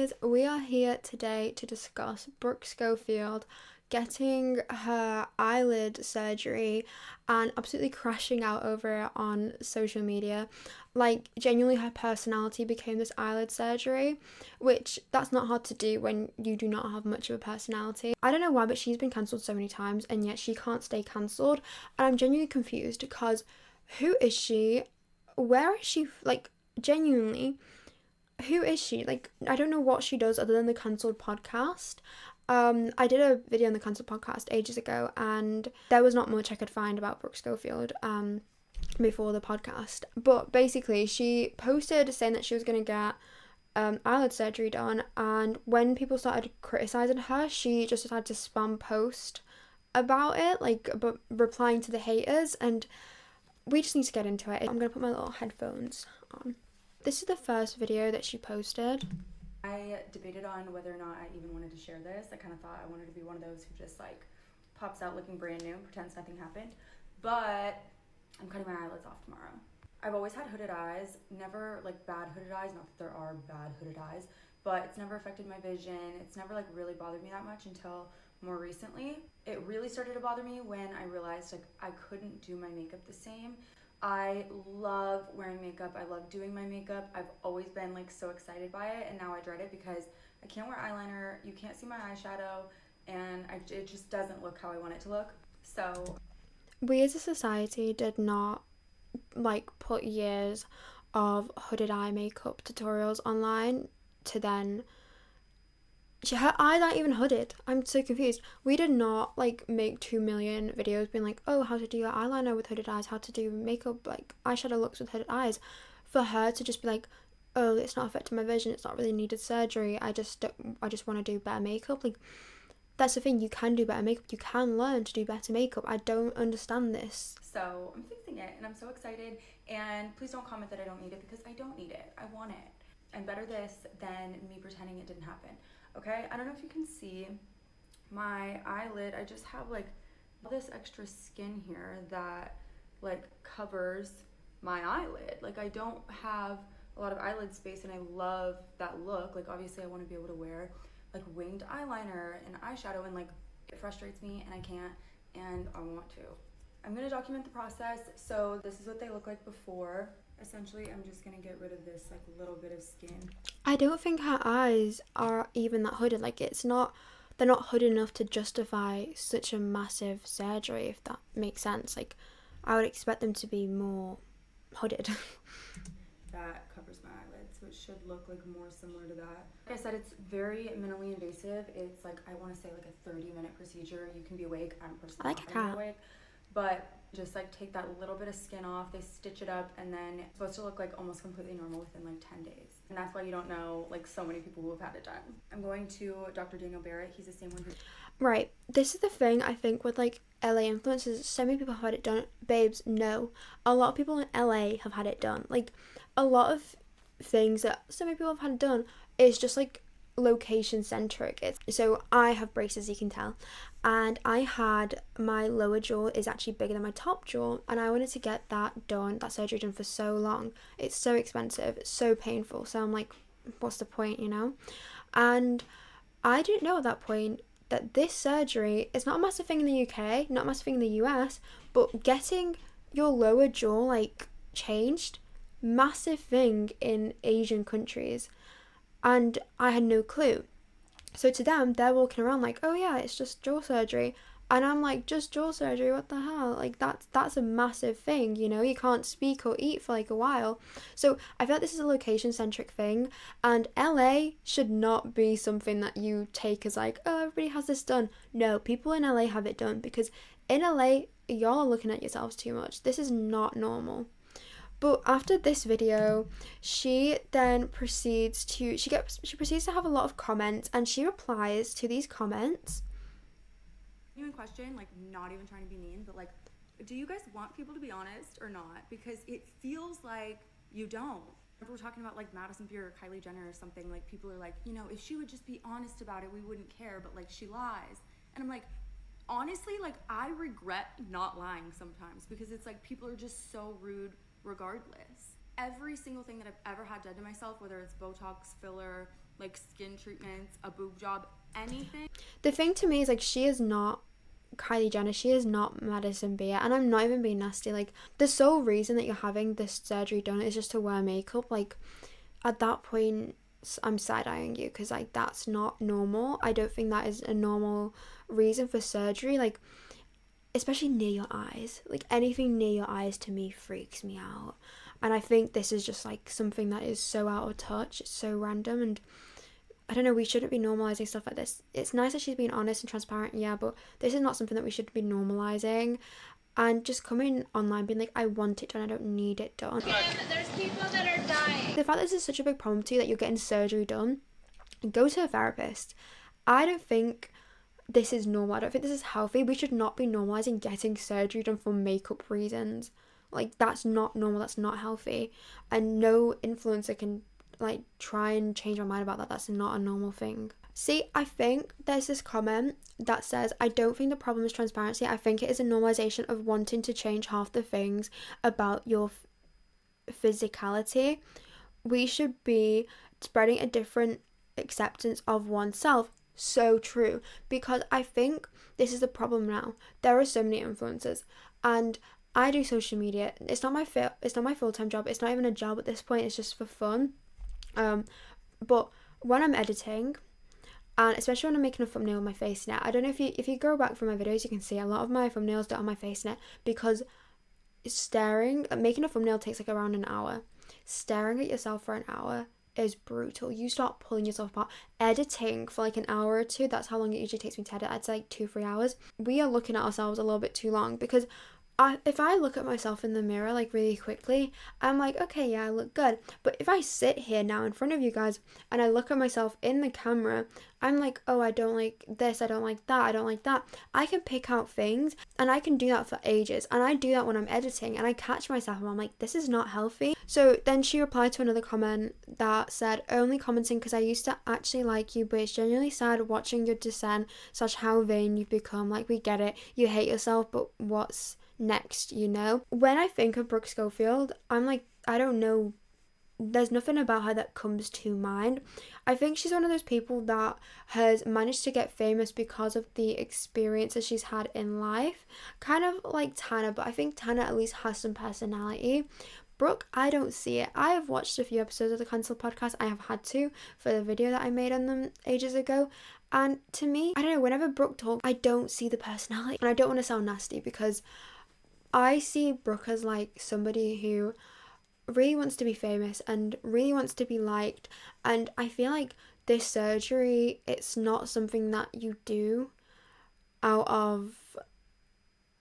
guys, we are here today to discuss Brooke Schofield getting her eyelid surgery and absolutely crashing out over it on social media. Like, genuinely, her personality became this eyelid surgery, which that's not hard to do when you do not have much of a personality. I don't know why, but she's been cancelled so many times and yet she can't stay cancelled. And I'm genuinely confused because who is she? Where is she? Like, genuinely, who is she? Like, I don't know what she does other than the cancelled podcast. I did a video on the cancelled podcast ages ago, and there was not much I could find about Brooke Schofield before the podcast. But basically, she posted saying that she was gonna get eyelid surgery done, and when people started criticizing her, she just decided to spam post about it, like, but replying to the haters. And we just need to get into it. I'm gonna put my little headphones on. This is the first video that she posted. I debated on whether or not I even wanted to share this. I kind of thought I wanted to be one of those who just like pops out looking brand new and pretends nothing happened. But I'm cutting my eyelids off tomorrow. I've always had hooded eyes, never like bad hooded eyes, not that there are bad hooded eyes, but it's never affected my vision. It's never like really bothered me that much until more recently. It really started to bother me when I realized like I couldn't do my makeup the same. I love wearing makeup. I love doing my makeup. I've always been like so excited by it, and now I dread it because I can't wear eyeliner, you can't see my eyeshadow, and it just doesn't look how I want it to look. So we as a society did not like put years of hooded eye makeup tutorials online to then her eyes aren't even hooded. I'm so confused. We did not like make 2 million videos being like, oh, how to do your eyeliner with hooded eyes, how to do makeup, like eyeshadow looks with hooded eyes. For her to just be like, oh, it's not affecting my vision, it's not really needed surgery, I just want to do better makeup. Like, that's the thing, you can do better makeup, you can learn to do better makeup. I don't understand this. So I'm fixing it and I'm so excited, and please don't comment that I don't need it because I don't need it. I want it. And better this than me pretending it didn't happen. Okay, I don't know if you can see my eyelid. I just have like all this extra skin here that like covers my eyelid. Like, I don't have a lot of eyelid space, and I love that look. Like, obviously I want to be able to wear like winged eyeliner and eyeshadow, and like it frustrates me and I can't, and I want to. I'm gonna document the process. So this is what they look like before. Essentially, I'm just gonna get rid of this like little bit of skin. I don't think her eyes are even that hooded. Like, they're not hooded enough to justify such a massive surgery, if that makes sense. Like, I would expect them to be more hooded. That covers my eyelid, so it should look like more similar to that. Like I said, it's very minimally invasive. It's like, I want to say like a 30-minute procedure. You can be awake. I'm personally not gonna be awake, but just like take that little bit of skin off, they stitch it up, and then it's supposed to look like almost completely normal within like 10 days. And that's why you don't know like so many people who have had it done. I'm going to Dr. Daniel Barrett. He's the same one who... Right, this is the thing I think with like LA influencers. So many people have had it done. Babes, no, a lot of people in LA have had it done. Like, a lot of things that so many people have had done is just like location centric. So I have braces, you can tell, and I had my lower jaw is actually bigger than my top jaw, and I wanted to get that surgery done for so long. It's so expensive, it's so painful, so I'm like, what's the point, you know? And I didn't know at that point that this surgery is not a massive thing in the UK, not a massive thing in the US, but getting your lower jaw like changed, massive thing in Asian countries. And I had no clue. So to them, they're walking around like, oh yeah, it's just jaw surgery. And I'm like, just jaw surgery, what the hell? Like, that's a massive thing, you know? You can't speak or eat for like a while. So I feel like this is a location-centric thing, and LA should not be something that you take as like, oh, everybody has this done. No, people in LA have it done, because in LA, y'all are looking at yourselves too much. This is not normal. But after this video, she then proceeds to have a lot of comments, and she replies to these comments. Genuine question, like not even trying to be mean, but like, do you guys want people to be honest or not? Because it feels like you don't. If we're talking about like Madison Beer or Kylie Jenner or something, like people are like, you know, if she would just be honest about it, we wouldn't care, but like she lies. And I'm like, honestly, like I regret not lying sometimes, because it's like people are just so rude regardless. Every single thing that I've ever had done to myself, whether it's Botox, filler, like skin treatments, a boob job, anything. The thing to me is, like, she is not Kylie Jenner, she is not Madison Beer, and I'm not even being nasty. Like, the sole reason that you're having this surgery done is just to wear makeup. Like, at that point, I'm side-eyeing you, because, like, that's not normal. I don't think that is a normal reason for surgery. Like, especially near your eyes. Like, anything near your eyes to me freaks me out. And I think this is just, like, something that is so out of touch. It's so random, and I don't know, we shouldn't be normalising stuff like this. It's nice that she's being honest and transparent, yeah, but this is not something that we should be normalising. And just coming online being like, I want it done, I don't need it done. There's people that are dying. The fact that this is such a big problem to you, that you're getting surgery done, go to a therapist. I don't think this is normal. I don't think this is healthy. We should not be normalising getting surgery done for makeup reasons. Like, that's not normal, that's not healthy. And no influencer can, like, try and change my mind about that. That's not a normal thing. See, I think there's this comment that says, I don't think the problem is transparency. I think it is a normalization of wanting to change half the things about your physicality. We should be spreading a different acceptance of oneself. So true. Because I think this is the problem now. There are so many influencers, and I do social media. It's not my full-time job. It's not even a job at this point. It's just for fun. But when I'm editing, and especially when I'm making a thumbnail with my face net, I don't know if you go back from my videos, you can see a lot of my thumbnails don't have my face net, because making a thumbnail takes like around an hour. Staring at yourself for an hour is brutal. You start pulling yourself apart. Editing for like an hour or two, that's how long it usually takes me to edit. I'd say like 2-3 hours. We are looking at ourselves a little bit too long, because if I look at myself in the mirror like really quickly, I'm like, okay, yeah, I look good. But if I sit here now in front of you guys and I look at myself in the camera, I'm like, oh, I don't like this, I don't like that, I don't like that. I can pick out things, and I can do that for ages. And I do that when I'm editing, and I catch myself and I'm like, this is not healthy. So then she replied to another comment that said, only commenting because I used to actually like you, but it's genuinely sad watching your descent / how vain you've become. Like, we get it, you hate yourself, but what's next, you know? When I think of Brooke Schofield, I'm like, I don't know, there's nothing about her that comes to mind. I think she's one of those people that has managed to get famous because of the experiences she's had in life, kind of like Tana, but I think Tana at least has some personality. Brooke, I don't see it. I have watched a few episodes of the Cancel podcast. I have had to, for the video that I made on them ages ago. And to me, I don't know, whenever Brooke talks, I don't see the personality. And I don't want to sound nasty, because I see Brooke as like somebody who really wants to be famous and really wants to be liked. And I feel like this surgery, it's not something that you do out of,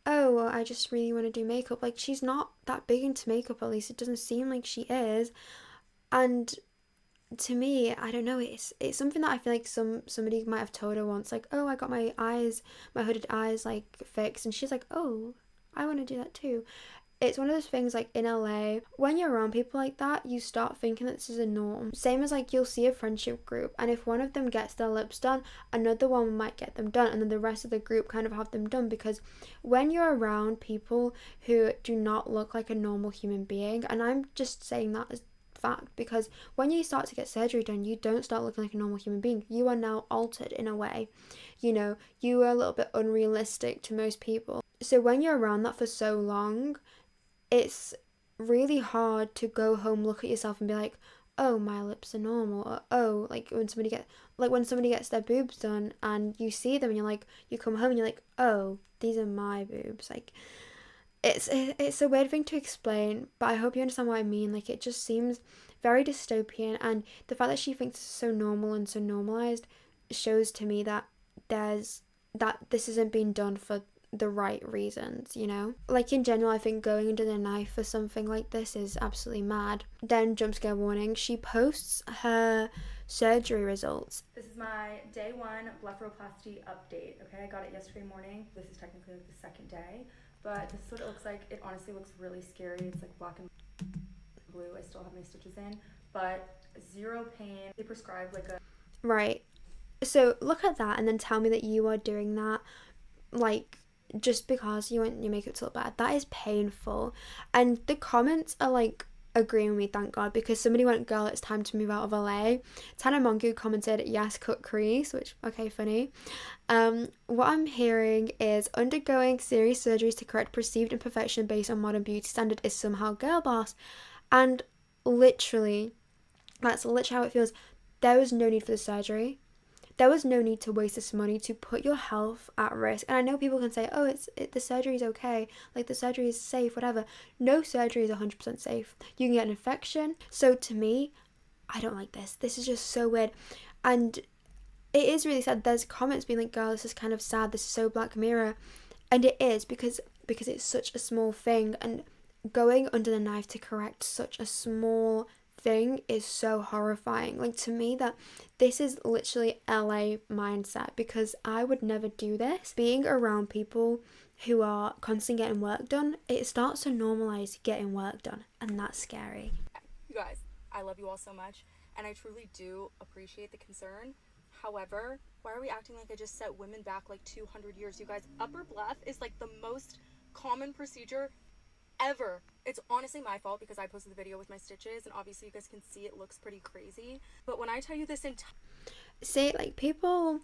oh, well, I just really want to do makeup. Like, she's not that big into makeup, at least it doesn't seem like she is. And to me, I don't know, it's something that I feel like somebody might have told her once, like, oh, I got my hooded eyes like fixed, and she's like, oh, I want to do that too. It's one of those things, like, in LA, when you're around people like that, you start thinking that this is a norm. Same as, like, you'll see a friendship group, and if one of them gets their lips done, another one might get them done, and then the rest of the group kind of have them done. Because when you're around people who do not look like a normal human being, and I'm just saying that as fact, because when you start to get surgery done, you don't start looking like a normal human being. You are now altered in a way. You know, you are a little bit unrealistic to most people. So when you're around that for so long, it's really hard to go home, look at yourself and be like, oh, my lips are normal. Or, oh, like when somebody gets their boobs done and you see them and you're like, you come home and you're like, oh, these are my boobs. Like, it's a weird thing to explain, but I hope you understand what I mean. Like, it just seems very dystopian, and the fact that she thinks it's so normal and so normalized shows to me that this isn't being done for the right reasons, you know? Like, in general, I think going under the knife for something like this is absolutely mad. Then, jump scare warning, she posts her surgery results. This is my day 1 blepharoplasty update, okay? I got it yesterday morning. This is technically like the second day, but this is what it looks like. It honestly looks really scary. It's like black and blue. I still have my stitches in, but 0 pain. They prescribed like a... Right. So, look at that and then tell me that you are doing that, like, just because you want your makeup to look bad. That is painful. And the comments are like agreeing with me, thank God, because somebody went, girl, it's time to move out of LA. Tana Mongu commented, yes, cut crease, which, okay, funny. What I'm hearing is undergoing serious surgeries to correct perceived imperfection based on modern beauty standard is somehow girl boss. And literally, that's literally how it feels. There was no need for the surgery. There was no need to waste this money to put your health at risk. And I know people can say, oh, the surgery is okay, like the surgery is safe, whatever. No surgery is 100% safe. You can get an infection. So to me, I don't like this. This is just so weird. And it is really sad. There's comments being like, girl, this is kind of sad. This is so Black Mirror. And it is because it's such a small thing. And going under the knife to correct such a small thing is so horrifying. Like, to me, that this is literally LA mindset, because I would never do this. Being around people who are constantly getting work done, it starts to normalize getting work done, and that's scary. You guys, I love you all so much, and I truly do appreciate the concern. However, why are we acting like I just set women back like 200 years? You guys, upper bleph is like the most common procedure ever. It's honestly my fault because I posted the video with my stitches, and obviously you guys can see it looks pretty crazy. But when I tell you this See, like, people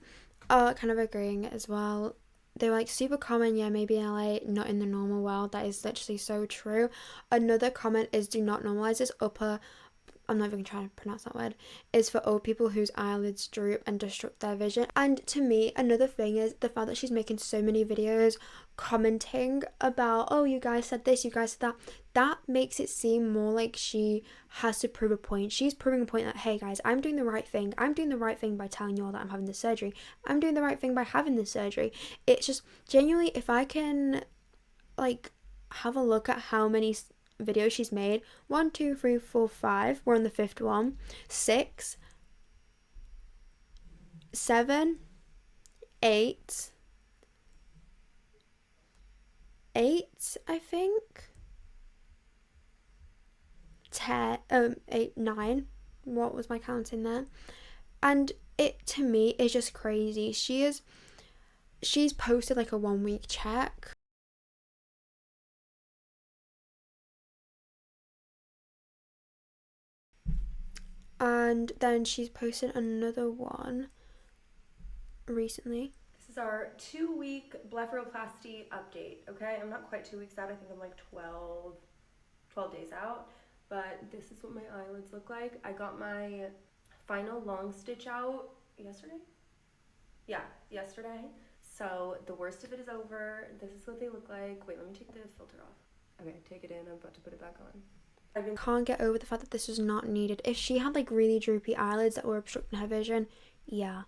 are kind of agreeing as well. They're like, super common, yeah, maybe in LA, not in the normal world. That is literally so true. Another comment is, do not normalize this upper, I'm not even trying to pronounce that word, is for old people whose eyelids droop and disrupt their vision. And to me, another thing is the fact that she's making so many videos commenting about, oh, you guys said this, you guys said that. That makes it seem more like she has to prove a point. She's proving a point that, hey guys, I'm doing the right thing. I'm doing the right thing by telling you all that I'm having this surgery. I'm doing the right thing by having this surgery. It's just, genuinely, if I can, like, have a look at how many videos she's made. 1, 2, 3, 4, 5. We're on the 5th one. 6, 7, 8, 8, I think. 10, 8, 9. What was my counting there? And it, to me, is just crazy. She's posted like a 1-week check. And then she's posted another one recently. This is our 2-week blepharoplasty update, okay? I'm not quite 2 weeks out. I think I'm like 12 days out. But this is what my eyelids look like. I got my final long stitch out yesterday. Yeah, yesterday. So the worst of it is over. This is what they look like. Wait, let me take the filter off. Okay, take it in. I'm about to put it back on. Can't get over the fact that this was not needed. If she had like really droopy eyelids that were obstructing her vision, yeah,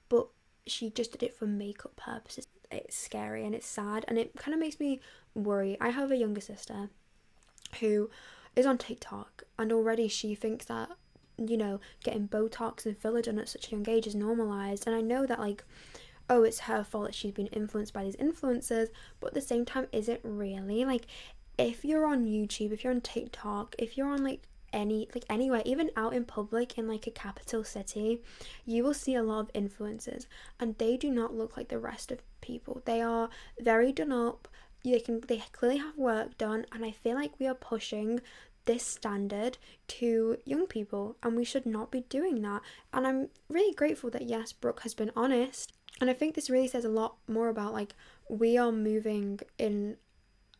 but she just did it for makeup purposes. It's scary and it's sad, and it kind of makes me worry. I have a younger sister who is on TikTok, and already she thinks that, you know, getting Botox and filler done at such a young age is normalized. And I know that, like, oh, it's her fault that she's been influenced by these influencers, but at the same time, is it really? Like, if you're on YouTube, if you're on TikTok, if you're on like anywhere, even out in public in like a capital city, you will see a lot of influencers, and they do not look like the rest of people. They are very done up. They clearly have work done, and I feel like we are pushing this standard to young people, and we should not be doing that. And I'm really grateful that, yes, Brooke has been honest, and I think this really says a lot more about, like, we are moving in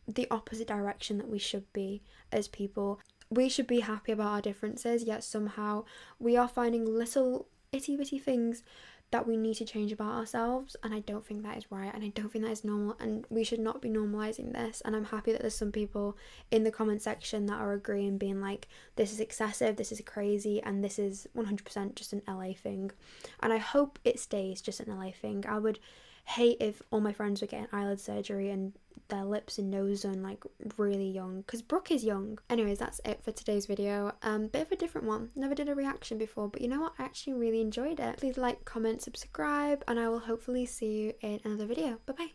the opposite direction that we should be as people. We should be happy about our differences, yet somehow we are finding little itty bitty things that we need to change about ourselves, and I don't think that is right, and I don't think that is normal, and we should not be normalizing this. And I'm happy that there's some people in the comment section that are agreeing, being like, this is excessive, this is crazy, and this is 100% just an LA thing. And I hope it stays just an LA thing. I would hate if all my friends were getting eyelid surgery and their lips and nose done like really young, because Brooke is young. Anyways, that's it for today's video. Bit of a different one. Never did a reaction before, but you know what? I actually really enjoyed it. Please like, comment, subscribe, and I will hopefully see you in another video. Bye bye.